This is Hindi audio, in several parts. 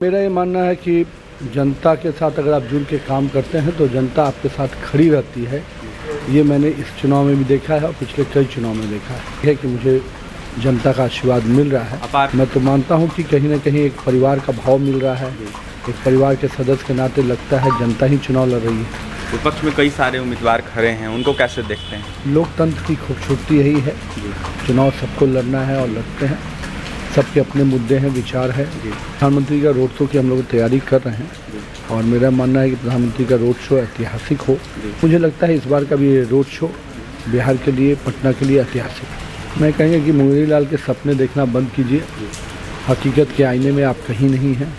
मेरा ये मानना है कि जनता के साथ अगर आप जुड़ के काम करते हैं तो जनता आपके साथ खड़ी रहती है। ये मैंने इस चुनाव में भी देखा है और पिछले कई चुनाव में देखा है कि मुझे जनता का आशीर्वाद मिल रहा है। मैं तो मानता हूँ कि कहीं ना कहीं एक परिवार का भाव मिल रहा है। एक परिवार के सदस्य के नाते लगता है जनता ही चुनाव लड़ रही है। विपक्ष में कई सारे उम्मीदवार खड़े हैं, उनको कैसे देखते हैं? लोकतंत्र की खूबसूरती यही है, चुनाव सबको लड़ना है और लड़ते हैं। सबके अपने मुद्दे हैं, विचार है। प्रधानमंत्री का रोड शो की हम लोग तैयारी कर रहे हैं और मेरा मानना है कि प्रधानमंत्री का रोड शो ऐतिहासिक हो। मुझे लगता है इस बार का भी रोड शो बिहार के लिए, पटना के लिए ऐतिहासिक है। मैं कहेंगे कि मुंगेरी लाल के सपने देखना बंद कीजिए। हकीकत के आईने में आप कहीं नहीं हैं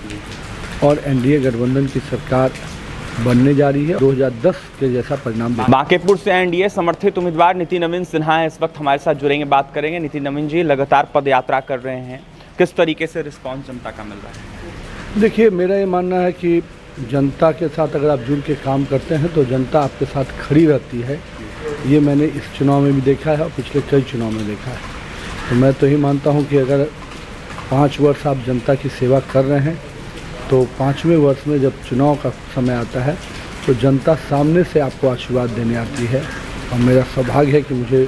और एनडीए गठबंधन की सरकार बनने जा रही है। 2010 के जैसा परिणाम। बांकेपुर से एनडीए समर्थित उम्मीदवार नितिन नवीन सिन्हा इस वक्त हमारे साथ जुड़ेंगे, बात करेंगे। नितिन नवीन जी लगातार पद यात्रा कर रहे हैं, किस तरीके से रिस्पांस जनता का मिल रहा है? देखिए, मेरा ये मानना है कि जनता के साथ अगर आप जुड़ के काम करते हैं तो जनता आपके साथ खड़ी रहती है। ये मैंने इस चुनाव में भी देखा है और पिछले कई चुनाव में देखा है। तो मैं तो ही मानता हूँ कि अगर 5 वर्ष आप जनता की सेवा कर रहे हैं तो 5वें वर्ष में जब चुनाव का समय आता है तो जनता सामने से आपको आशीर्वाद देने आती है और मेरा सौभाग्य है कि मुझे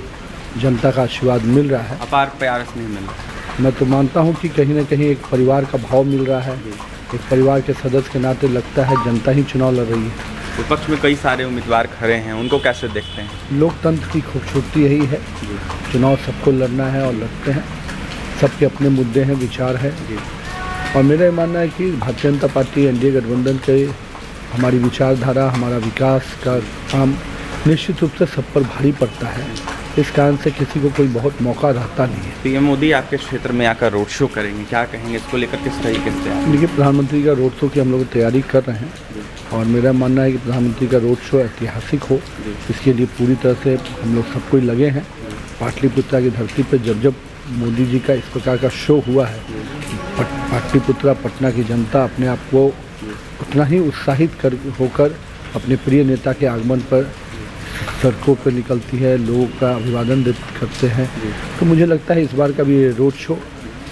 जनता का आशीर्वाद मिल रहा है। अपार प्यार नहीं मिल रहा। मैं तो मानता हूं कि कहीं ना कहीं एक परिवार का भाव मिल रहा है। एक परिवार के सदस्य के नाते लगता है जनता ही चुनाव लड़ रही है। विपक्ष में कई सारे उम्मीदवार खड़े हैं, उनको कैसे देखते हैं? लोकतंत्र की खूबसूरती यही है, चुनाव सबको लड़ना है और लड़ते हैं। सबके अपने मुद्दे हैं, विचार है। और मेरा ये मानना है कि भारतीय जनता पार्टी, एनडीए गठबंधन के हमारी विचारधारा, हमारा विकास का काम निश्चित रूप से सब पर भारी पड़ता है। इस कारण से किसी को कोई बहुत मौका रहता नहीं है। पीएम मोदी आपके क्षेत्र में आकर रोड शो करेंगे, क्या कहेंगे इसको लेकर, किस तरीके से? देखिए, प्रधानमंत्री का रोड शो की हम लोग तैयारी कर रहे हैं और मेरा मानना है कि प्रधानमंत्री का रोड शो ऐतिहासिक हो। इसके लिए पूरी तरह से हम लोग सब कोई लगे हैं। पाटलिपुत्रा की धरती पर जब जब मोदी जी का इस प्रकार का शो हुआ है, पाटलिपुत्रा, पटना की जनता अपने आप को उतना ही उत्साहित होकर अपने प्रिय नेता के आगमन पर सड़कों पर निकलती है, लोगों का अभिवादन करते हैं। तो मुझे लगता है इस बार का भी रोड शो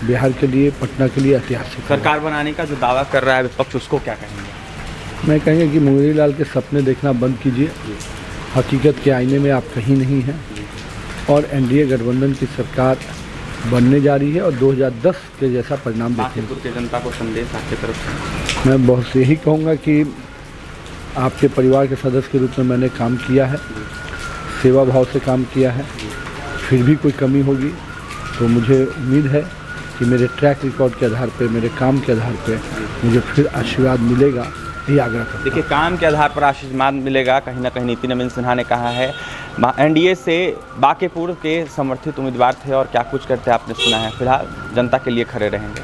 बिहार के लिए, पटना के लिए ऐतिहासिक। सरकार बनाने का जो दावा कर रहा है विपक्ष, उसको क्या कहेंगे? मैं कहेंगे कि मुंगेरी लाल के सपने देखना बंद कीजिए। हकीकत के आईने में आप कहीं नहीं हैं और एनडीए गठबंधन की सरकार बनने जा रही है और 2010 के जैसा परिणाम बांकेपुर के जनता को संदेश आपकी तरफ से? मैं बहुत यही कहूँगा कि आपके परिवार के सदस्य के रूप में मैंने काम किया है, सेवा भाव से काम किया है। फिर भी कोई कमी होगी तो मुझे उम्मीद है कि मेरे ट्रैक रिकॉर्ड के आधार पर, मेरे काम के आधार पर मुझे फिर आशीर्वाद मिलेगा, ये आग्रह करता हूं। देखिए, काम के आधार पर आशीर्वाद मिलेगा, कहीं ना कहीं नितिन नवीन सिन्हा ने कहा है। एनडीए से बांकेपुर के समर्थित उम्मीदवार थे और क्या कुछ करते आपने सुना है। फिलहाल जनता के लिए खड़े रहेंगे।